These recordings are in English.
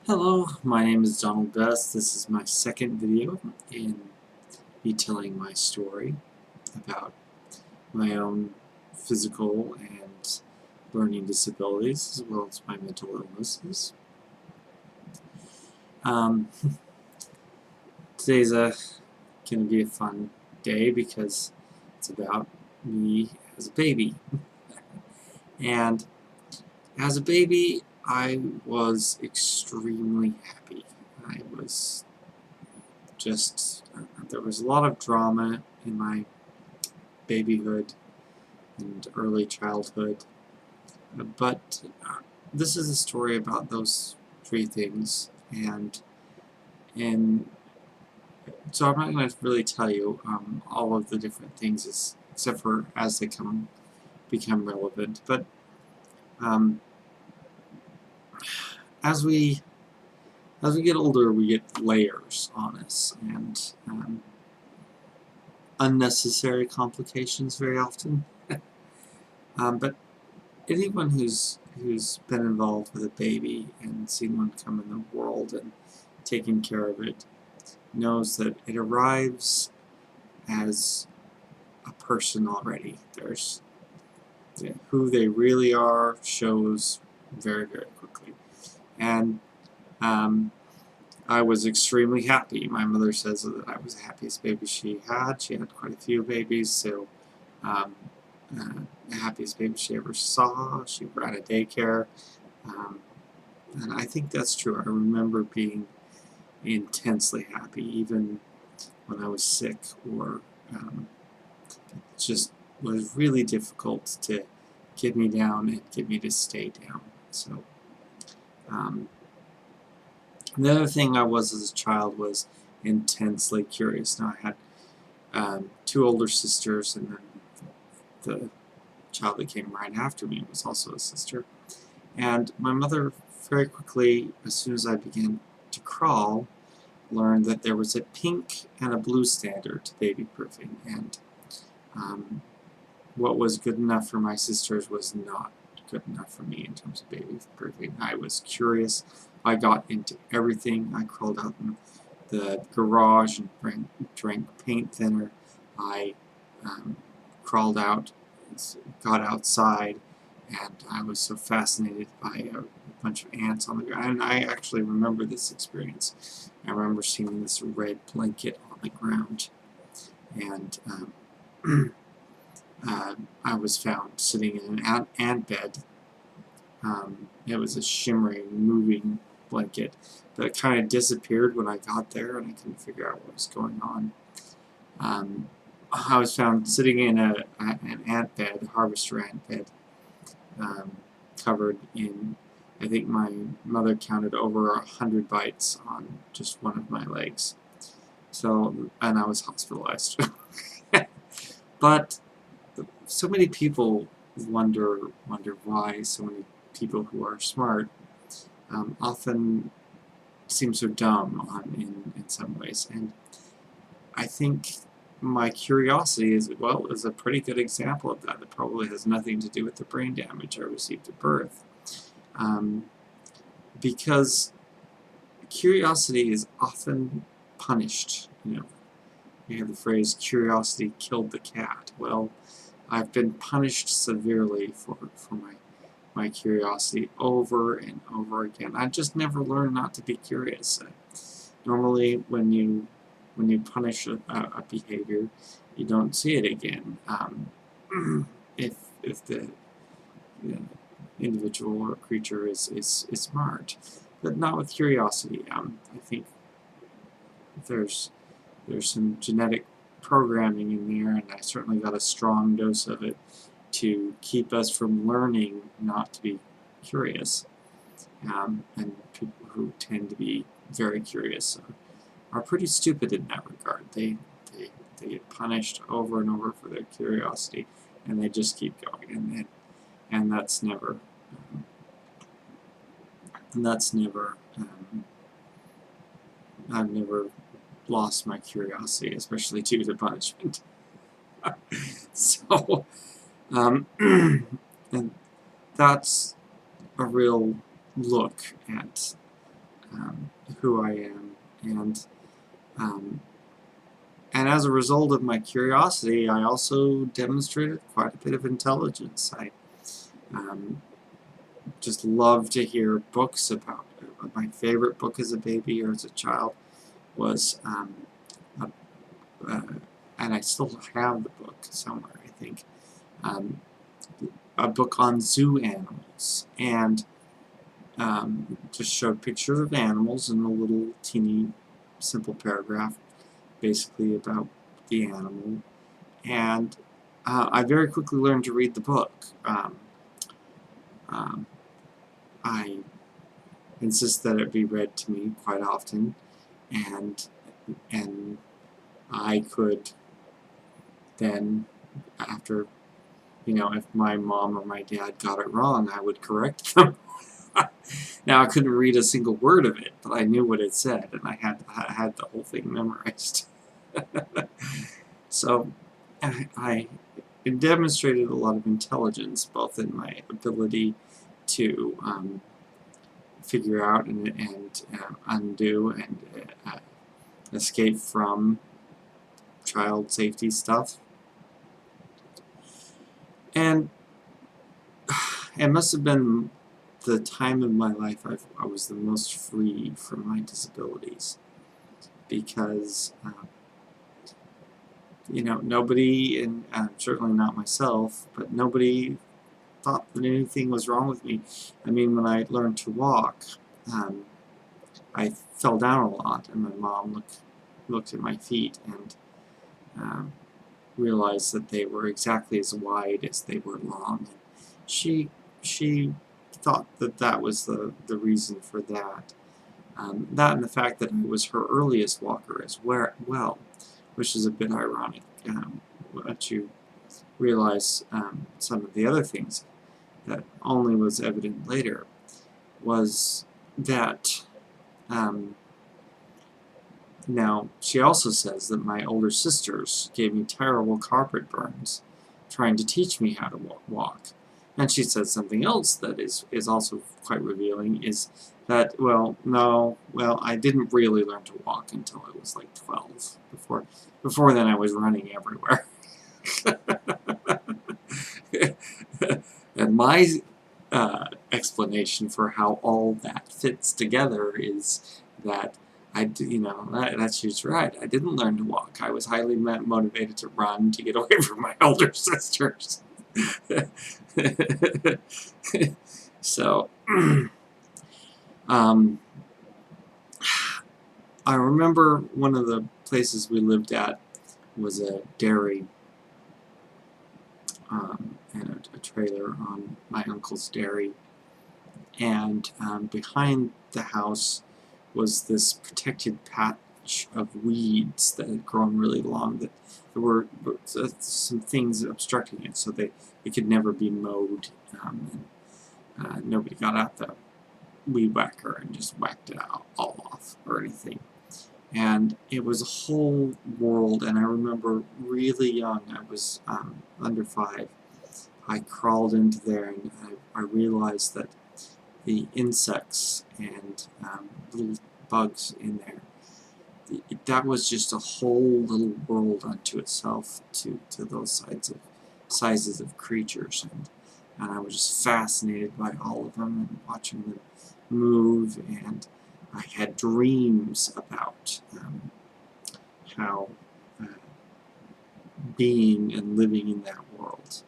Hello, my name is Donald Best. This is my second video in me telling my story about my own physical and learning disabilities as well as my mental illnesses. Today's going to be a fun day because it's about me as a baby. And as a baby, I was extremely happy. I was just, there was a lot of drama in my babyhood and early childhood, but this is a story about those three things, and so I'm not going to really tell you all of the different things except for as they become relevant, but as we get older, we get layers on us, and unnecessary complications very often. But anyone who's been involved with a baby and seen one come in the world and taking care of it knows that it arrives as a person already. There's who they really are shows very, very quickly. And I was extremely happy. My mother says that I was the happiest baby she had. She had quite a few babies, so the happiest baby she ever saw. She ran a daycare, and I think that's true. I remember being intensely happy, even when I was sick, or it just was really difficult to get me down and get me to stay down. So the other thing I was as a child was intensely curious. Now I had two older sisters, and then the child that came right after me was also a sister. And my mother very quickly, as soon as I began to crawl, learned that there was a pink and a blue standard to baby proofing, and what was good enough for my sisters was not good enough for me in terms of baby proofing. I was curious. I got into everything. I crawled out in the garage and drank paint thinner. I crawled out, got outside, and I was so fascinated by a bunch of ants on the ground. And I actually remember this experience. I remember seeing this red blanket on the ground, and I was found sitting in an ant bed. It was a shimmering, moving blanket, but it kind of disappeared when I got there, and I couldn't figure out what was going on. I was found sitting in an ant bed, a harvester ant bed, covered in, I think my mother counted over 100 bites on just one of my legs. So, and I was hospitalized. But so many people wonder why so many people who are smart often seem so dumb in some ways. And I think my curiosity is a pretty good example of that. It probably has nothing to do with the brain damage I received at birth. Because curiosity is often punished. You have the phrase, curiosity killed the cat. Well, I've been punished severely for my curiosity over and over again. I just never learned not to be curious. Normally, when you punish a behavior, you don't see it again. If the individual or creature is smart, but not with curiosity. I think there's some genetic programming in there, and I certainly got a strong dose of it to keep us from learning not to be curious. And people who tend to be very curious are pretty stupid in that regard. They get punished over and over for their curiosity, and they just keep going, and that's never I've never lost my curiosity, especially due to punishment. So, and that's a real look at who I am, um, and as a result of my curiosity, I also demonstrated quite a bit of intelligence. I um, just love to hear books about. My favorite book as a baby or as a child was, a, uh, and I still have the book somewhere, I think, um, a book on zoo animals, and just showed pictures of animals in a little teeny simple paragraph basically about the animal, and I very quickly learned to read the book. Um, I insist that it be read to me quite often, and and I could then, after, if my mom or my dad got it wrong, I would correct them. Now, I couldn't read a single word of it, but I knew what it said, and I had the whole thing memorized. So, I demonstrated a lot of intelligence, both in my ability to figure out and undo and escape from child safety stuff. And it must have been the time of my life I was the most free from my disabilities, because nobody, and certainly not myself, but nobody thought that anything was wrong with me. I mean, when I learned to walk, I fell down a lot, and my mom looked at my feet and um, realized that they were exactly as wide as they were long. She she thought that was the reason for that. That and the fact that I was her earliest walker as well, which is a bit ironic once you realize some of the other things that only was evident later, was that now she also says that my older sisters gave me terrible carpet burns trying to teach me how to walk. And she says something else that is also quite revealing, is that, I didn't really learn to walk until I was like 12. Before then I was running everywhere. And my explanation for how all that fits together is that that she's right. I didn't learn to walk. I was highly motivated to run to get away from my older sisters. So, I remember one of the places we lived at was a dairy, and a trailer on my uncle's dairy, and behind the house was this protected patch of weeds that had grown really long, that there were some things obstructing it, so it could never be mowed, and nobody got out the weed whacker and just whacked it all off or anything. And it was a whole world, and I remember really young, I was under 5, I crawled into there, and I realized that the insects and little bugs in there, that was just a whole little world unto itself, to those sizes of creatures, and I was just fascinated by all of them and watching them move, and I had dreams about how being and living in that world.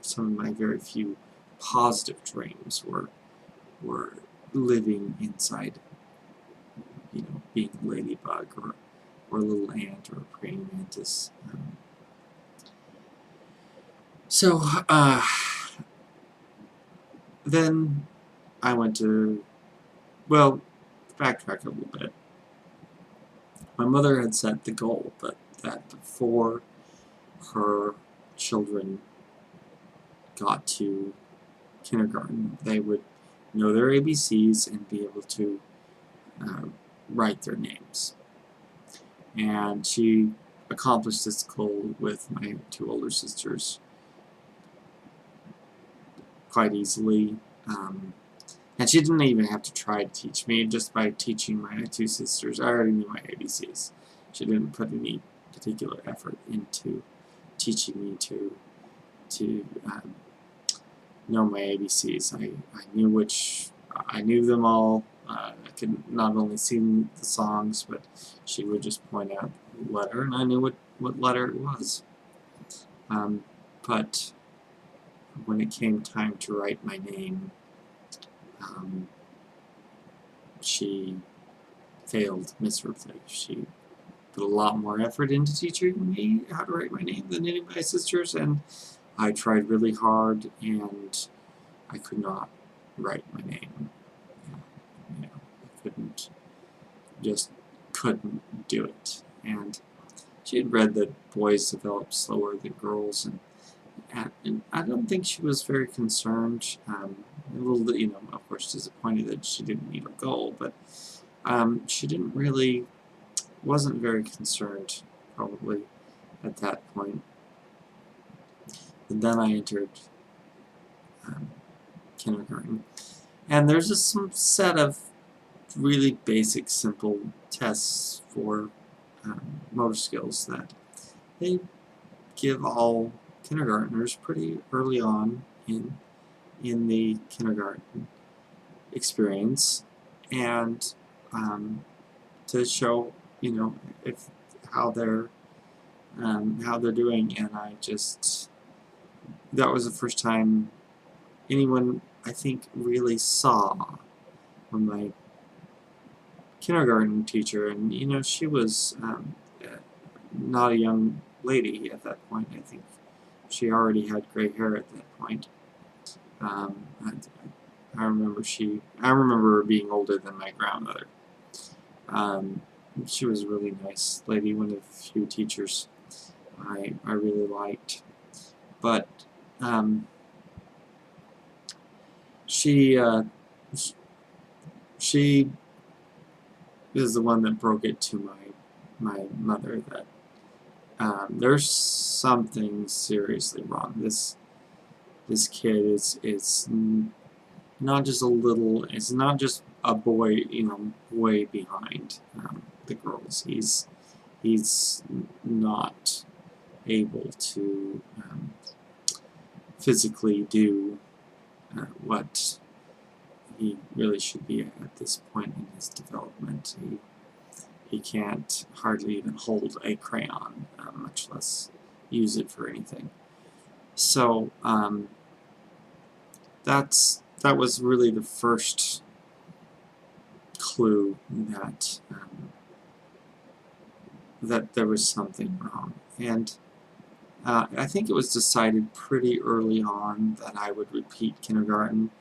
Some of my very few positive dreams were living inside, being a ladybug or a little ant or a praying mantis. So then I went to, backtrack a little bit. My mother had set the goal that before her children got to kindergarten, they would know their ABCs and be able to write their names. And she accomplished this goal with my 2 older sisters quite easily. And she didn't even have to try to teach me. Just by teaching my two sisters, I already knew my ABCs. She didn't put any particular effort into teaching me to know my ABCs. I knew them all. I could not only sing the songs, but she would just point out the letter, and I knew what letter it was. But when it came time to write my name, she failed miserably. She put a lot more effort into teaching me how to write my name than any of my sisters, and I tried really hard, and I could not write my name. You know, I couldn't do it. And she had read that boys develop slower than girls, and I don't think she was very concerned. A little, of course, disappointed that she didn't meet her goal, but she wasn't very concerned, probably, at that point. And then I entered kindergarten. And there's just some set of really basic, simple tests for motor skills that they give all kindergartners pretty early on in the kindergarten experience, and to show if how they're doing. And that was the first time anyone, I think, really saw when my kindergarten teacher, and she was not a young lady at that point. I think she already had gray hair at that point. I remember her being older than my grandmother. She was a really nice lady, one of the few teachers I really liked. But she is the one that broke it to my mother that there's something seriously wrong. This kid is not just a little. It's not just a boy, way behind the girls. He's not able to physically do what he really should be at this point in his development. He can't hardly even hold a crayon, much less use it for anything. So that was really the first clue that there was something wrong. And I think it was decided pretty early on that I would repeat kindergarten.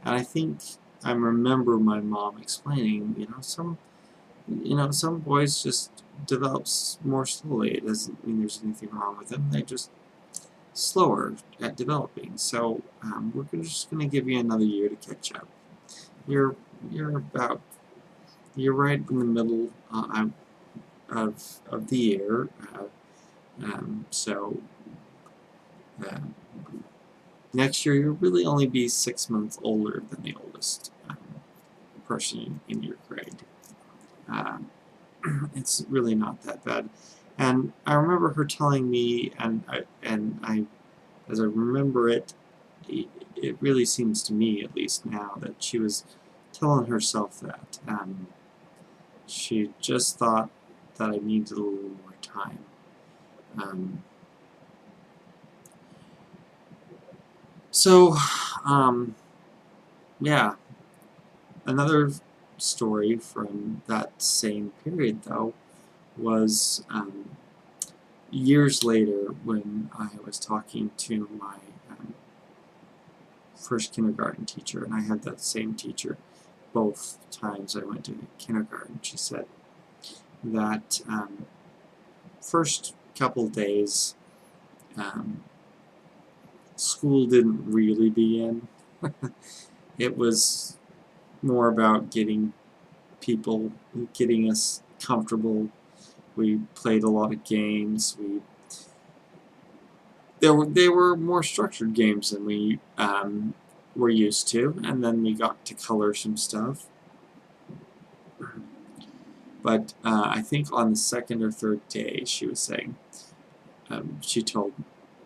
And I think I remember my mom explaining, some boys just develop more slowly. It doesn't mean there's anything wrong with them. They're just slower at developing. So we're just going to give you another year to catch up. You're right in the middle of the year. So next year you'll really only be 6 months older than the oldest person in your grade. It's really not that bad. And I remember her telling me, and as I remember it, it really seems to me, at least now, that she was telling herself that she just thought that I needed a little more time. Yeah, another story from that same period, though, was years later when I was talking to my first kindergarten teacher, and I had that same teacher both times I went to kindergarten. She said that first couple days school didn't really begin. It was more about getting us comfortable. We played a lot of games. They were more structured games than we were used to, and then we got to color some stuff. But I think on the second or third day, she was saying, she told,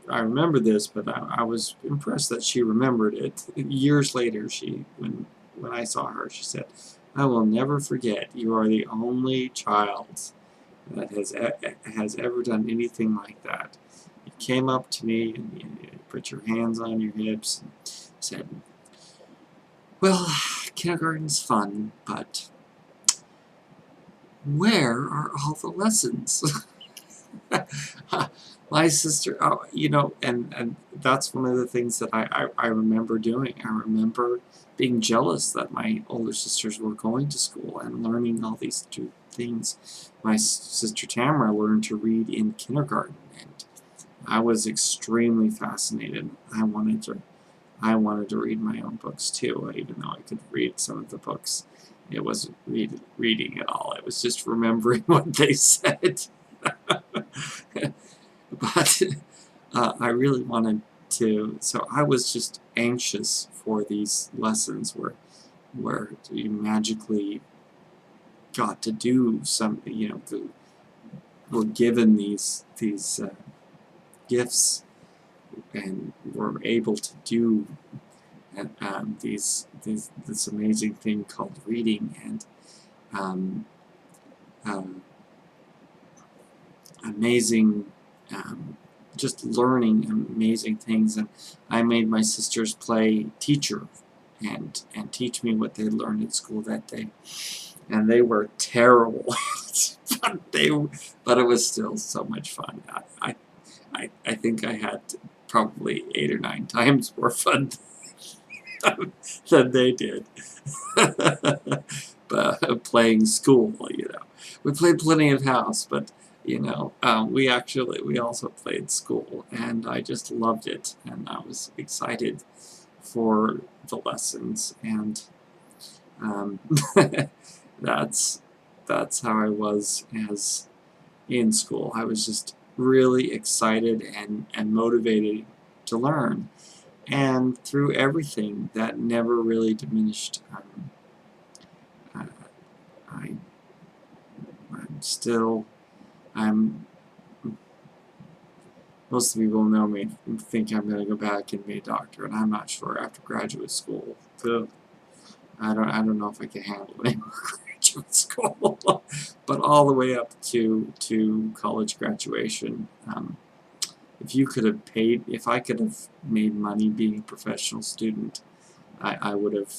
I remember this, but I was impressed that she remembered it. Years later, when I saw her, she said, "I will never forget. You are the only child that has ever done anything like that. You came up to me and you put your hands on your hips and said, 'Well, kindergarten's fun, but where are all the lessons?'" My sister, and that's one of the things that I remember doing. I remember being jealous that my older sisters were going to school and learning all these two things. My sister Tamara learned to read in kindergarten, and I was extremely fascinated. I wanted to read my own books too, even though I could read some of the books. It wasn't reading at all. It was just remembering what they said. But I really wanted to, so I was just anxious for these lessons where you magically got to do something, were given these gifts and were able to do this amazing thing called reading, and amazing, just learning amazing things. And I made my sisters play teacher and teach me what they learned in school that day. And they were terrible, but it was still so much fun. I think I had probably 8 or 9 times more fun than they did. But playing school, we played plenty of house, but we also played school, and I just loved it, and I was excited for the lessons, and that's how I was as in school. I was just really excited and motivated to learn, and through everything that never really diminished. Most people know me think I'm going to go back and be a doctor, and I'm not sure after graduate school. I don't know if I can handle any more graduate school, but all the way up to college graduation. If I could have made money being a professional student, I would have,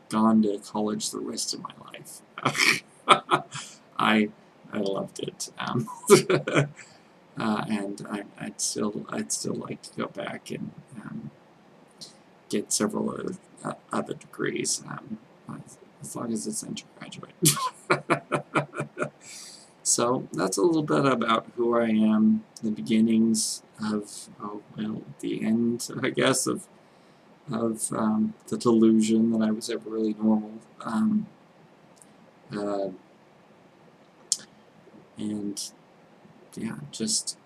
gone to college the rest of my life. I loved it, and I'd still like to go back and get several other degrees, as long as it's undergraduate. So that's a little bit about who I am, the beginnings of, the end, I guess, of the delusion that I was ever really normal. And yeah, just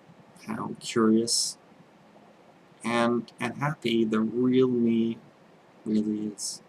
how curious and happy the real me really is.